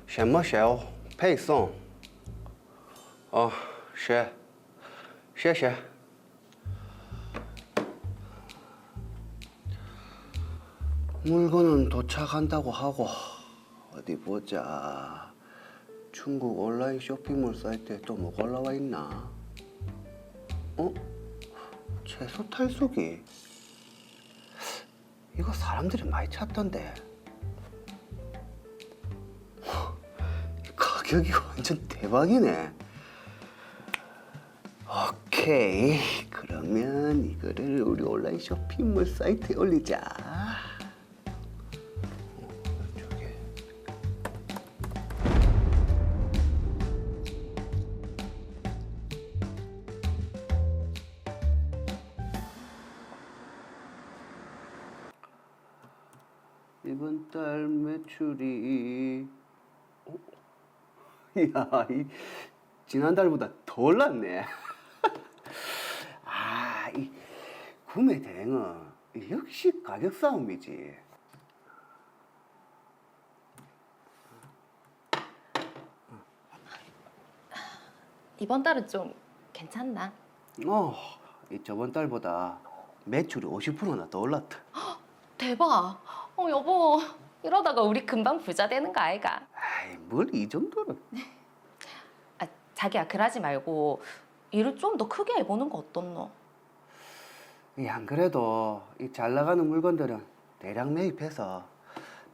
什么时候配送？是，谢谢。 물건은 도착한다고 하고 어디 보자. 중국 온라인 쇼핑몰 사이트에 또 뭐가 올라와 있나? 채소 탈수기. 이거 사람들이 많이 찾던데. 가격이 완전 대박이네. 오케이. 그러면 이거를 우리 온라인 쇼핑몰 사이트에 올리자. 이번 달 매출이 야, 지난달보다 더 올랐네. 이 구매 대행은 역시 가격 싸움이지. 이번 달은 좀 괜찮나? 이 저번 달보다 매출이 50%나 더 올랐다. 대박! 여보, 이러다가 우리 금방 부자 되는 거 아이가? 뭘 이 정도는? 자기야, 그러지 말고 일을 좀 더 크게 해보는 거 어떻노? 안 그래도 이 잘 나가는 물건들은 대량 매입해서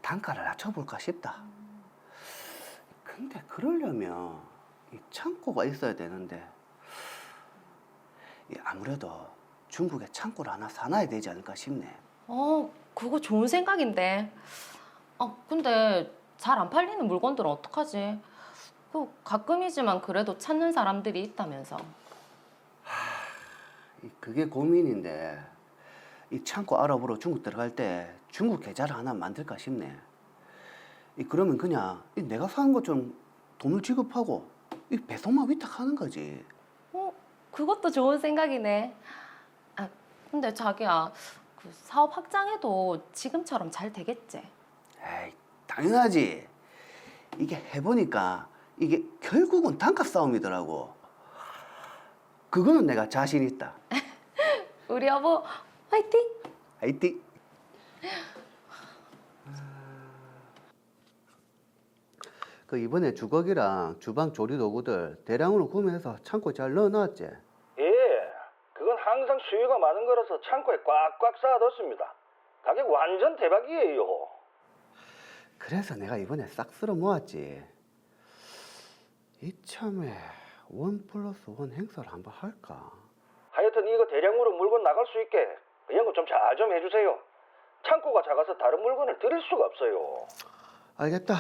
단가를 낮춰볼까 싶다. 근데 그러려면 이 창고가 있어야 되는데 아무래도 중국에 창고를 하나 사놔야 되지 않을까 싶네. 그거 좋은 생각인데. 근데 잘 안 팔리는 물건들은 어떡하지? 가끔이지만 그래도 찾는 사람들이 있다면서. 그게 고민인데 이 창고 알아보러 중국 들어갈 때 중국 계좌를 하나 만들까 싶네. 그러면 그냥 내가 사는 것처럼 돈을 지급하고 배송만 위탁하는 거지. 그것도 좋은 생각이네. 근데 자기야, 그 사업 확장해도 지금처럼 잘 되겠지? 에이, 당연하지. 이게 해보니까 이게 결국은 단가 싸움이더라고. 그거는 내가 자신 있다. 우리 여보 화이팅! 화이팅! 그 이번에 주걱이랑 주방 조리 도구들 대량으로 구매해서 창고에 잘 넣어놨지? 예, 그건 항상 수요가 많은 거라서 창고에 꽉꽉 쌓아뒀습니다. 가격 완전 대박이에요. 그래서 내가 이번에 싹 쓸어 모았지. 이참에 1+1 행사를 한번 할까? 하여튼 이거 대량으로 물건 나갈 수 있게 이런 거 좀 잘 좀 해주세요. 창고가 작아서 다른 물건을 드릴 수가 없어요. 알겠다.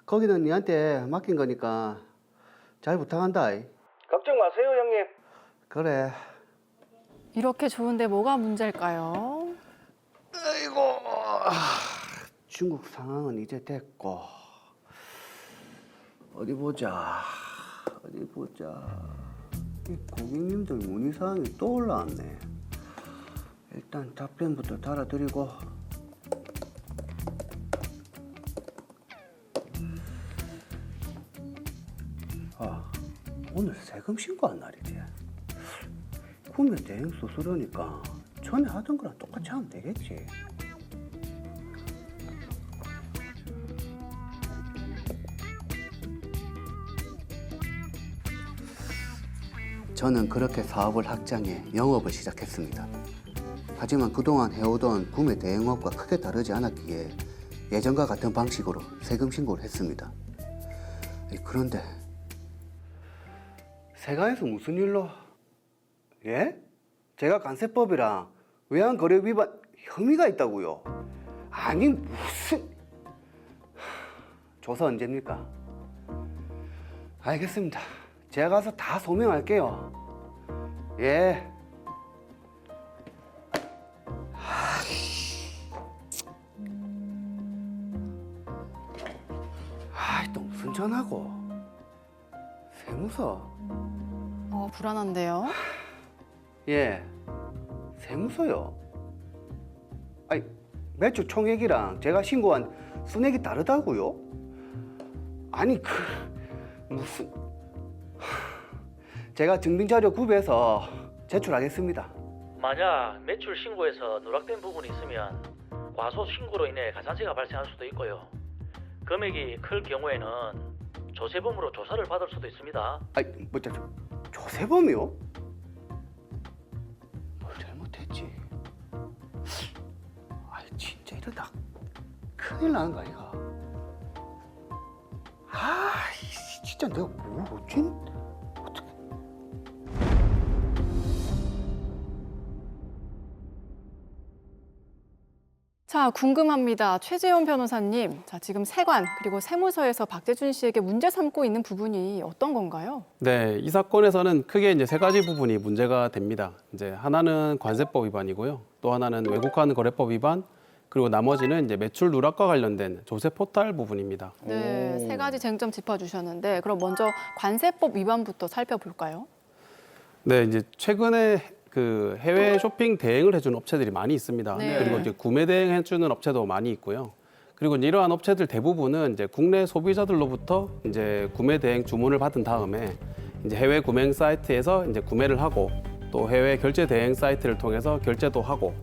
거기는 니한테 맡긴 거니까 잘 부탁한다. 걱정 마세요, 형님. 그래. 이렇게 좋은데 뭐가 문제일까요? 아이고, 중국 상황은 이제 됐고 어디 보자. 이 고객님들 문의 사항이 또 올라왔네. 일단 답변부터 달아드리고. 오늘 세금 신고한 날이지. 구매 대행 수수료니까 전에 하던 거랑 똑같이 하면 되겠지. 저는 그렇게 사업을 확장해 영업을 시작했습니다. 하지만 그동안 해오던 구매 대행업과 크게 다르지 않았기에 예전과 같은 방식으로 세금 신고를 했습니다. 그런데 세가에서 무슨 일로? 예? 제가 관세법이랑 외환거래 위반 혐의가 있다고요? 아니 무슨... 조사 언제입니까? 알겠습니다. 제가 가서 다 소명할게요. 예. 또 무슨 전화고? 세무서? 불안한데요? 예. 세무서요? 매출 총액이랑 제가 신고한 순액이 다르다고요? 아니 그 무슨 제가 증빙자료 구비해서 제출하겠습니다. 만약 매출 신고에서 누락된 부분이 있으면 과소 신고로 인해 가산세가 발생할 수도 있고요. 금액이 클 경우에는 조세범으로 조사를 받을 수도 있습니다. 아니 뭐 조세범이요? 뭘 잘못했지? 아이 진짜 이러다 큰일 나는 거 아이가? 아 진짜 내가 뭘 어째? 어떻게? 자, 궁금합니다. 최재원 변호사님. 자, 지금 세관 그리고 세무서에서 박재준 씨에게 문제 삼고 있는 부분이 어떤 건가요? 네, 이 사건에서는 크게 이제 세 가지 부분이 문제가 됩니다. 이제 하나는 관세법 위반이고요. 또 하나는 외국환 거래법 위반, 그리고 나머지는 이제 매출 누락과 관련된 조세 포탈 부분입니다. 네, 세 가지 쟁점 짚어주셨는데 그럼 먼저 관세법 위반부터 살펴볼까요? 네, 이제 최근에 그 해외 쇼핑 대행을 해주는 업체들이 많이 있습니다. 네. 그리고 이제 구매 대행 해주는 업체도 많이 있고요. 그리고 이제 이러한 업체들 대부분은 이제 국내 소비자들로부터 이제 구매 대행 주문을 받은 다음에 이제 해외 구매 사이트에서 이제 구매를 하고 또 해외 결제 대행 사이트를 통해서 결제도 하고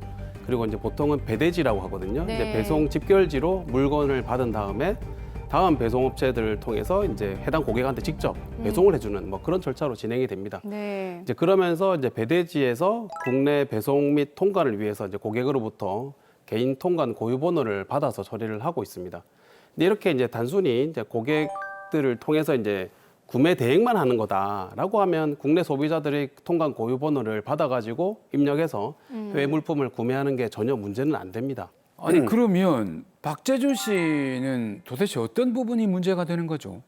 그리고 이제 보통은 배대지라고 하거든요. 네. 이제 배송 집결지로 물건을 받은 다음에 다음 배송업체들을 통해서 이제 해당 고객한테 직접 배송을 해주는 뭐 그런 절차로 진행이 됩니다. 네. 이제 그러면서 이제 배대지에서 국내 배송 및 통관을 위해서 이제 고객으로부터 개인 통관 고유 번호를 받아서 처리를 하고 있습니다. 근데 이렇게 이제 단순히 이제 고객들을 통해서 이제 구매 대행만 하는 거다라고 하면 국내 소비자들의 통관 고유 번호를 받아가지고 입력해서 해외 물품을 구매하는 게 전혀 문제는 안 됩니다. 아니 그러면 박재준 씨는 도대체 어떤 부분이 문제가 되는 거죠?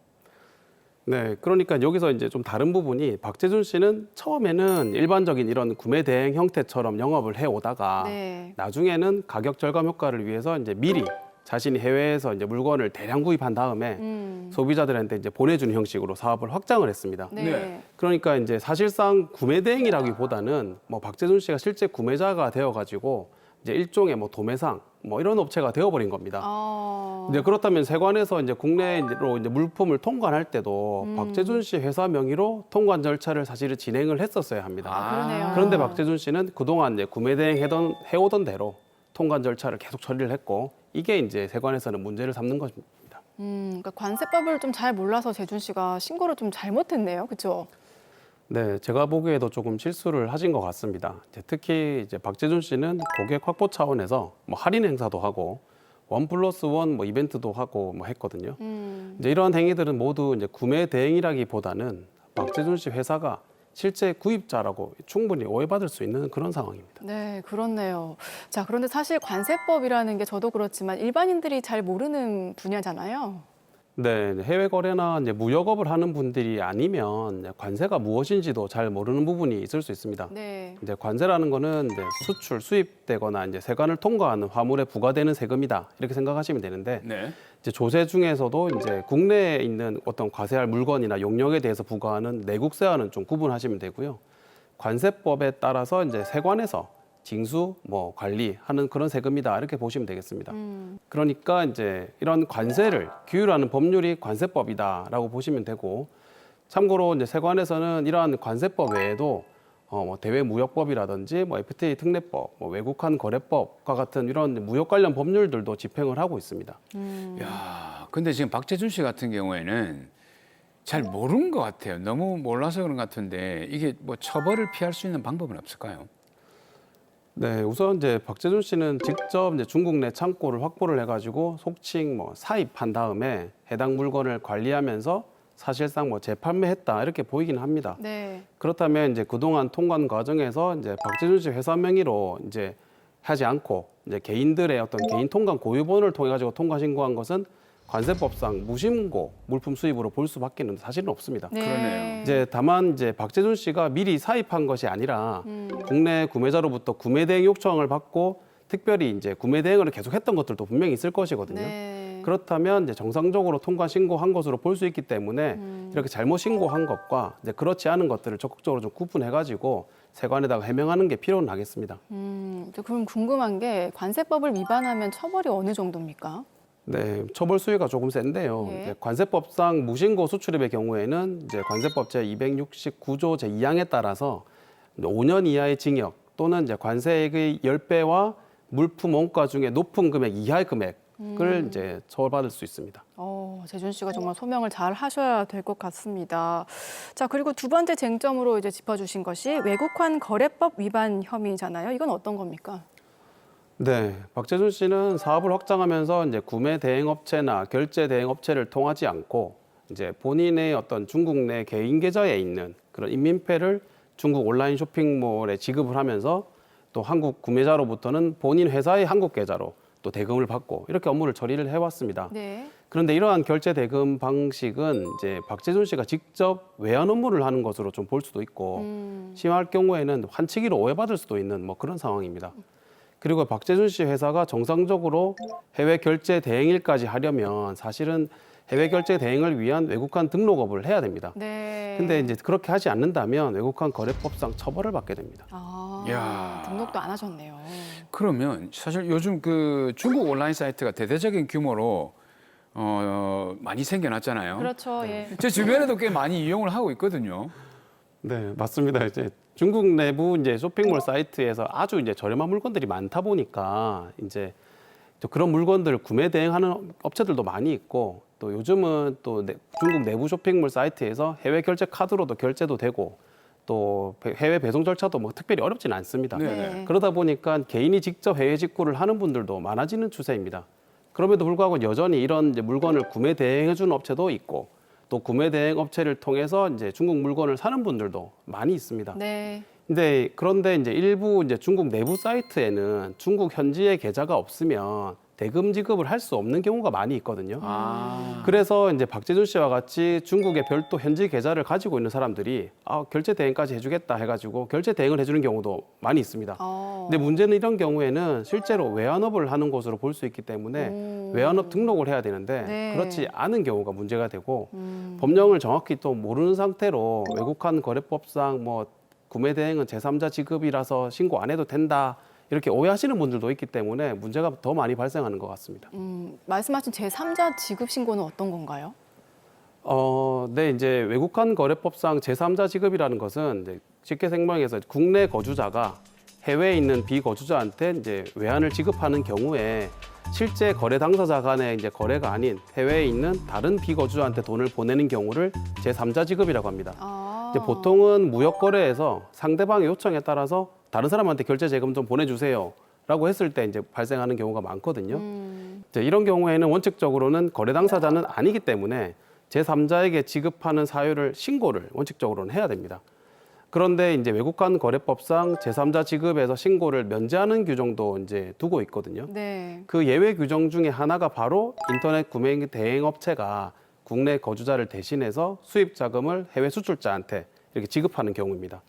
네, 그러니까 여기서 이제 좀 다른 부분이 박재준 씨는 처음에는 일반적인 이런 구매 대행 형태처럼 영업을 해 오다가 네. 나중에는 가격 절감 효과를 위해서 이제 미리 자신이 해외에서 이제 물건을 대량 구입한 다음에 소비자들한테 이제 보내주는 형식으로 사업을 확장을 했습니다. 네. 네. 그러니까 이제 사실상 구매 대행이라기보다는 뭐 박재준 씨가 실제 구매자가 되어가지고 이제 일종의 뭐 도매상 뭐 이런 업체가 되어버린 겁니다. 이제 그렇다면 세관에서 이제 국내로 이제 물품을 통관할 때도 박재준 씨 회사 명의로 통관 절차를 사실은 진행을 했었어야 합니다. 그러네요. 그런데 박재준 씨는 그동안 이제 구매 대행 해오던 대로 통관 절차를 계속 처리를 했고 이게 이제 세관에서는 문제를 삼는 것입니다. 그러니까 관세법을 좀 잘 몰라서 재준 씨가 신고를 좀 잘못했네요. 그렇죠? 네, 제가 보기에도 조금 실수를 하신 것 같습니다. 이제 특히 이제 박재준 씨는 고객 확보 차원에서 뭐 할인 행사도 하고 1+1 뭐 이벤트도 하고 뭐 했거든요. 이제 이러한 행위들은 모두 이제 구매 대행이라기보다는 박재준 씨 회사가 실제 구입자라고 충분히 오해받을 수 있는 그런 상황입니다. 네, 그렇네요. 자, 그런데 사실 관세법이라는 게 저도 그렇지만 일반인들이 잘 모르는 분야잖아요. 네, 해외 거래나 이제 무역업을 하는 분들이 아니면 이제 관세가 무엇인지도 잘 모르는 부분이 있을 수 있습니다. 네. 이제 관세라는 거는 이제 수출, 수입되거나 이제 세관을 통과하는 화물에 부과되는 세금이다 이렇게 생각하시면 되는데 네. 이제 조세 중에서도 이제 국내에 있는 어떤 과세할 물건이나 용역에 대해서 부과하는 내국세와는 좀 구분하시면 되고요. 관세법에 따라서 이제 세관에서 징수, 뭐 관리하는 그런 세금이다 이렇게 보시면 되겠습니다. 그러니까 이제 이런 관세를 규율하는 법률이 관세법이다라고 보시면 되고, 참고로 이제 세관에서는 이러한 관세법 외에도 뭐 대외무역법이라든지 뭐 FTA 특례법, 뭐 외국환 거래법과 같은 이런 무역 관련 법률들도 집행을 하고 있습니다. 야, 근데 지금 박재준 씨 같은 경우에는 잘 모르는 것 같아요. 너무 몰라서 그런 것 같은데 이게 뭐 처벌을 피할 수 있는 방법은 없을까요? 네, 우선 이제 박재준 씨는 직접 이제 중국 내 창고를 확보를 해가지고 속칭 뭐 사입한 다음에 해당 물건을 관리하면서 사실상 뭐 재판매했다 이렇게 보이긴 합니다. 네. 그렇다면 이제 그동안 통관 과정에서 이제 박재준 씨 회사 명의로 이제 하지 않고 이제 개인들의 어떤 개인 통관 고유번호를 통해 가지고 통관 신고한 것은 관세법상 무신고 물품 수입으로 볼 수밖에는 사실은 없습니다. 네. 그러네요. 이제 다만 이제 박재준 씨가 미리 사입한 것이 아니라 국내 구매자로부터 구매 대행 요청을 받고 특별히 이제 구매 대행을 계속했던 것들도 분명히 있을 것이거든요. 네. 그렇다면 이제 정상적으로 통관 신고한 것으로 볼 수 있기 때문에 이렇게 잘못 신고한 것과 이제 그렇지 않은 것들을 적극적으로 좀 구분해가지고 세관에다가 해명하는 게 필요는 하겠습니다. 그럼 궁금한 게 관세법을 위반하면 처벌이 어느 정도입니까? 네, 처벌 수위가 조금 센데요. 예. 이제 관세법상 무신고 수출입의 경우에는 이제 관세법 제 269조 제 2항에 따라서 5년 이하의 징역 또는 이제 관세액의 10배와 물품 원가 중에 높은 금액 이하의 금액을 이제 처벌받을 수 있습니다. 재준 씨가 정말 소명을 잘 하셔야 될 것 같습니다. 자, 그리고 두 번째 쟁점으로 이제 짚어주신 것이 외국환 거래법 위반 혐의잖아요. 이건 어떤 겁니까? 네, 박재준 씨는 사업을 확장하면서 이제 구매 대행업체나 결제 대행업체를 통하지 않고 이제 본인의 어떤 중국 내 개인 계좌에 있는 그런 인민폐를 중국 온라인 쇼핑몰에 지급을 하면서 또 한국 구매자로부터는 본인 회사의 한국 계좌로 또 대금을 받고 이렇게 업무를 처리를 해왔습니다. 네. 그런데 이러한 결제 대금 방식은 이제 박재준 씨가 직접 외환 업무를 하는 것으로 좀 볼 수도 있고 심할 경우에는 환치기로 오해받을 수도 있는 뭐 그런 상황입니다. 그리고 박재준 씨 회사가 정상적으로 해외 결제 대행일까지 하려면 사실은 해외 결제 대행을 위한 외국환 등록업을 해야 됩니다. 네. 근데 이제 그렇게 하지 않는다면 외국환 거래법상 처벌을 받게 됩니다. 야. 등록도 안 하셨네요. 그러면 사실 요즘 그 중국 온라인 사이트가 대대적인 규모로 많이 생겨났잖아요. 그렇죠. 예. 제 주변에도 꽤 많이 이용을 하고 있거든요. 네, 맞습니다. 이제 중국 내부 이제 쇼핑몰 사이트에서 아주 이제 저렴한 물건들이 많다 보니까 이제 또 그런 물건들을 구매 대행하는 업체들도 많이 있고 또 요즘은 또 중국 내부 쇼핑몰 사이트에서 해외 결제 카드로도 결제도 되고 또 해외 배송 절차도 뭐 특별히 어렵지는 않습니다. 네. 그러다 보니까 개인이 직접 해외 직구를 하는 분들도 많아지는 추세입니다. 그럼에도 불구하고 여전히 이런 이제 물건을 구매 대행해 주는 업체도 있고 또 구매 대행 업체를 통해서 이제 중국 물건을 사는 분들도 많이 있습니다. 네. 그런데 이제 일부 이제 중국 내부 사이트에는 중국 현지의 계좌가 없으면 대금 지급을 할 수 없는 경우가 많이 있거든요. 그래서 이제 박재준 씨와 같이 중국의 별도 현지 계좌를 가지고 있는 사람들이 결제 대행까지 해주겠다 해가지고 결제 대행을 해주는 경우도 많이 있습니다. 근데 문제는 이런 경우에는 실제로 외환업을 하는 것으로 볼 수 있기 때문에 외환업 등록을 해야 되는데 네. 그렇지 않은 경우가 문제가 되고 법령을 정확히 또 모르는 상태로 외국환 거래법상 뭐 구매 대행은 제3자 지급이라서 신고 안 해도 된다. 이렇게 오해하시는 분들도 있기 때문에 문제가 더 많이 발생하는 것 같습니다. 말씀하신 제3자 지급 신고는 어떤 건가요? 네, 이제 외국환 거래법상 제3자 지급이라는 것은 이제 쉽게 설명해서 국내 거주자가 해외에 있는 비거주자한테 이제 외환을 지급하는 경우에 실제 거래 당사자 간의 이제 거래가 아닌 해외에 있는 다른 비거주자한테 돈을 보내는 경우를 제3자 지급이라고 합니다. 이제 보통은 무역 거래에서 상대방의 요청에 따라서 다른 사람한테 결제 자금 좀 보내주세요라고 했을 때 이제 발생하는 경우가 많거든요. 이제 이런 경우에는 원칙적으로는 거래 당사자는 아니기 때문에 제3자에게 지급하는 사유를 신고를 원칙적으로는 해야 됩니다. 그런데 이제 외국환 거래법상 제3자 지급에서 신고를 면제하는 규정도 이제 두고 있거든요. 네. 그 예외 규정 중에 하나가 바로 인터넷 구매 대행 업체가 국내 거주자를 대신해서 수입 자금을 해외 수출자한테 이렇게 지급하는 경우입니다.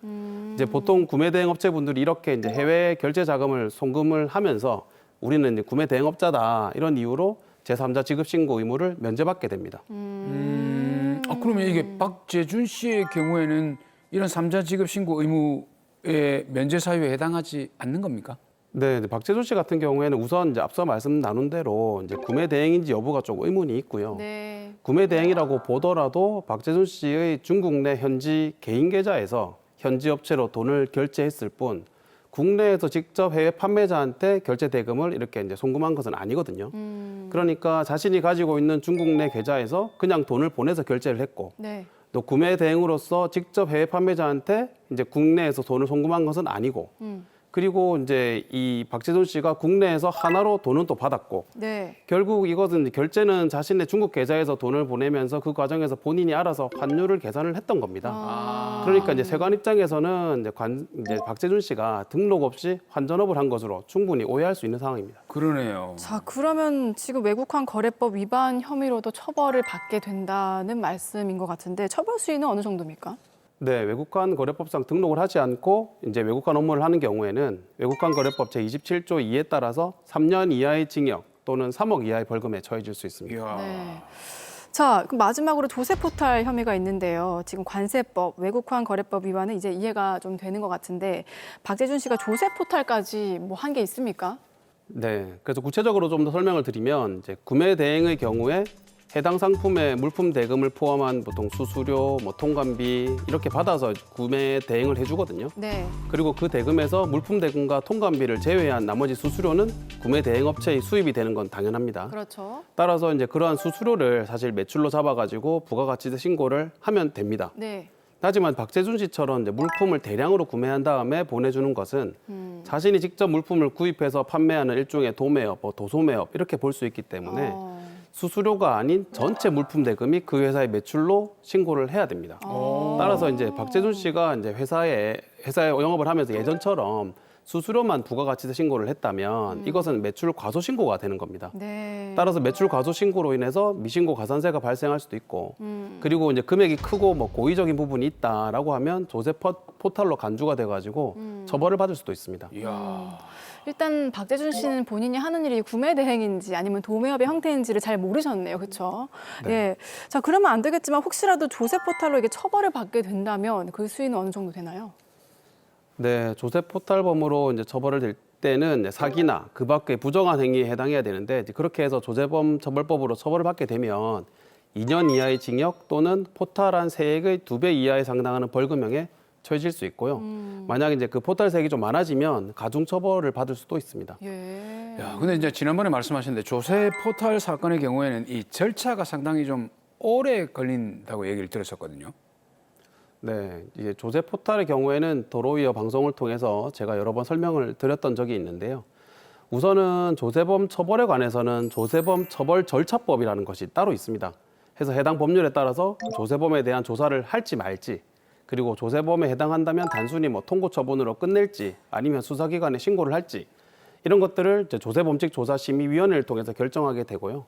이제 보통 구매 대행 업체분들이 이렇게 이제 해외 결제 자금을 송금을 하면서 우리는 이제 구매 대행업자다 이런 이유로 제3자 지급 신고 의무를 면제받게 됩니다. 그러면 이게 박재준 씨의 경우에는 이런 3자 지급 신고 의무의 면제 사유에 해당하지 않는 겁니까? 네, 박재준 씨 같은 경우에는 우선 이제 앞서 말씀 나눈 대로 이제 구매 대행인지 여부가 좀 의문이 있고요. 네. 구매 대행이라고 보더라도 박재준 씨의 중국 내 현지 개인 계좌에서 현지 업체로 돈을 결제했을 뿐 국내에서 직접 해외 판매자한테 결제 대금을 이렇게 이제 송금한 것은 아니거든요. 그러니까 자신이 가지고 있는 중국 내 계좌에서 그냥 돈을 보내서 결제를 했고 네. 또 구매 대행으로서 직접 해외 판매자한테 이제 국내에서 돈을 송금한 것은 아니고 그리고 이제 이 박재준 씨가 국내에서 하나로 돈은 또 받았고 네. 결국 이것은 결제는 자신의 중국 계좌에서 돈을 보내면서 그 과정에서 본인이 알아서 환율을 계산을 했던 겁니다. 그러니까 이제 세관 입장에서는 이제 박재준 씨가 등록 없이 환전업을 한 것으로 충분히 오해할 수 있는 상황입니다. 그러네요. 자, 그러면 지금 외국환 거래법 위반 혐의로도 처벌을 받게 된다는 말씀인 것 같은데 처벌 수위는 어느 정도입니까? 네, 외국환 거래법상 등록을 하지 않고 이제 외국환 업무를 하는 경우에는 외국환 거래법 제27조 2에 따라서 3년 이하의 징역 또는 3억 이하의 벌금에 처해질 수 있습니다. 이야. 네. 자, 그럼 마지막으로 조세 포탈 혐의가 있는데요. 지금 관세법, 외국환 거래법 위반은 이제 이해가 좀 되는 것 같은데 박재준 씨가 조세 포탈까지 뭐 한 게 있습니까? 네, 그래서 구체적으로 좀 더 설명을 드리면 이제 구매 대행의 경우에 해당 상품에 물품 대금을 포함한 보통 수수료, 뭐 통관비 이렇게 받아서 구매 대행을 해주거든요. 네. 그리고 그 대금에서 물품 대금과 통관비를 제외한 나머지 수수료는 구매 대행 업체의 수입이 되는 건 당연합니다. 그렇죠. 따라서 이제 그러한 수수료를 사실 매출로 잡아가지고 부가가치세 신고를 하면 됩니다. 네. 하지만 박재준 씨처럼 이제 물품을 대량으로 구매한 다음에 보내주는 것은 자신이 직접 물품을 구입해서 판매하는 일종의 도매업, 뭐 도소매업 이렇게 볼 수 있기 때문에 수수료가 아닌 전체 물품 대금이 그 회사의 매출로 신고를 해야 됩니다. 따라서 이제 박재준 씨가 이제 회사에 영업을 하면서 예전처럼 수수료만 부가가치세 신고를 했다면 이것은 매출 과소 신고가 되는 겁니다. 네. 따라서 매출 과소 신고로 인해서 미신고 가산세가 발생할 수도 있고 그리고 이제 금액이 크고 뭐 고의적인 부분이 있다라고 하면 조세 포탈로 간주가 돼가지고 처벌을 받을 수도 있습니다. 이야. 일단 박재준 씨는 본인이 하는 일이 구매 대행인지 아니면 도매업의 형태인지를 잘 모르셨네요. 그렇죠? 네. 예. 자, 그러면 안 되겠지만 혹시라도 조세 포탈로 이게 처벌을 받게 된다면 그 수위는 어느 정도 되나요? 네, 조세 포탈범으로 이제 처벌을 될 때는 이제 사기나 그 밖의 부정한 행위에 해당해야 되는데 이제 그렇게 해서 조세범 처벌법으로 처벌을 받게 되면 2년 이하의 징역 또는 포탈한 세액의 2배 이하에 상당하는 벌금형에 처해질 수 있고요. 만약 이제 그 포탈 세액이 좀 많아지면 가중 처벌을 받을 수도 있습니다. 예. 야, 근데 이제 지난번에 말씀하셨는데 조세 포탈 사건의 경우에는 이 절차가 상당히 좀 오래 걸린다고 얘기를 들었었거든요. 네, 이제 조세 포탈의 경우에는 도로위어 방송을 통해서 제가 여러 번 설명을 드렸던 적이 있는데요. 우선은 조세범 처벌에 관해서는 조세범 처벌 절차법이라는 것이 따로 있습니다. 해서 해당 법률에 따라서 조세범에 대한 조사를 할지 말지, 그리고 조세범에 해당한다면 단순히 뭐 통고 처분으로 끝낼지 아니면 수사기관에 신고를 할지 이런 것들을 이제 조세범칙조사심의위원회를 통해서 결정하게 되고요.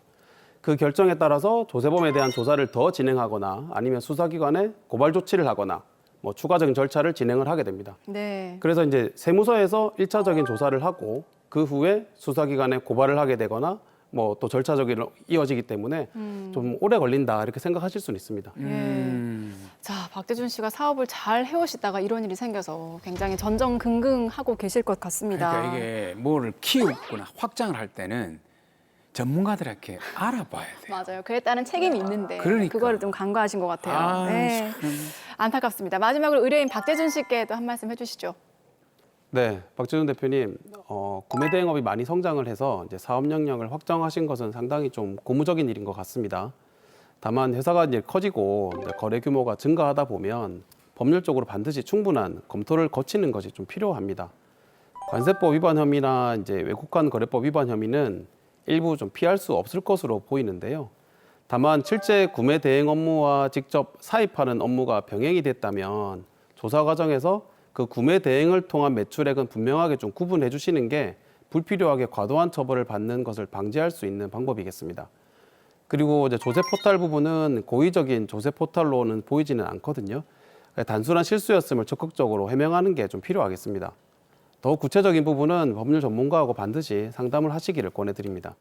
그 결정에 따라서 조세범에 대한 조사를 더 진행하거나 아니면 수사기관에 고발 조치를 하거나 뭐 추가적인 절차를 진행을 하게 됩니다. 네. 그래서 이제 세무서에서 1차적인 조사를 하고 그 후에 수사기관에 고발을 하게 되거나 뭐 또 절차적으로 이어지기 때문에 좀 오래 걸린다 이렇게 생각하실 수는 있습니다. 자, 박재준 씨가 사업을 잘 해오시다가 이런 일이 생겨서 굉장히 전전긍긍하고 계실 것 같습니다. 그러니까 이게 뭐를 키우거나 확장을 할 때는 전문가들에게 알아봐야 돼요. 맞아요. 그에 따른 책임이 있는데 그러니까. 그거를 좀 간과하신 것 같아요. 아, 네. 참. 안타깝습니다. 마지막으로 의뢰인 박재준 씨께 또 한 말씀 해주시죠. 네, 박재준 대표님, 구매 대행업이 많이 성장을 해서 이제 사업 영역을 확장하신 것은 상당히 좀 고무적인 일인 것 같습니다. 다만 회사가 이제 커지고 이제 거래 규모가 증가하다 보면 법률적으로 반드시 충분한 검토를 거치는 것이 좀 필요합니다. 관세법 위반 혐의나 이제 외국환 거래법 위반 혐의는 일부 좀 피할 수 없을 것으로 보이는데요. 다만 실제 구매 대행 업무와 직접 사입하는 업무가 병행이 됐다면 조사 과정에서 그 구매 대행을 통한 매출액은 분명하게 좀 구분해 주시는 게 불필요하게 과도한 처벌을 받는 것을 방지할 수 있는 방법이겠습니다. 그리고 이제 조세 포탈 부분은 고의적인 조세 포탈로는 보이지는 않거든요. 단순한 실수였음을 적극적으로 해명하는 게 좀 필요하겠습니다. 더 구체적인 부분은 법률 전문가하고 반드시 상담을 하시기를 권해드립니다.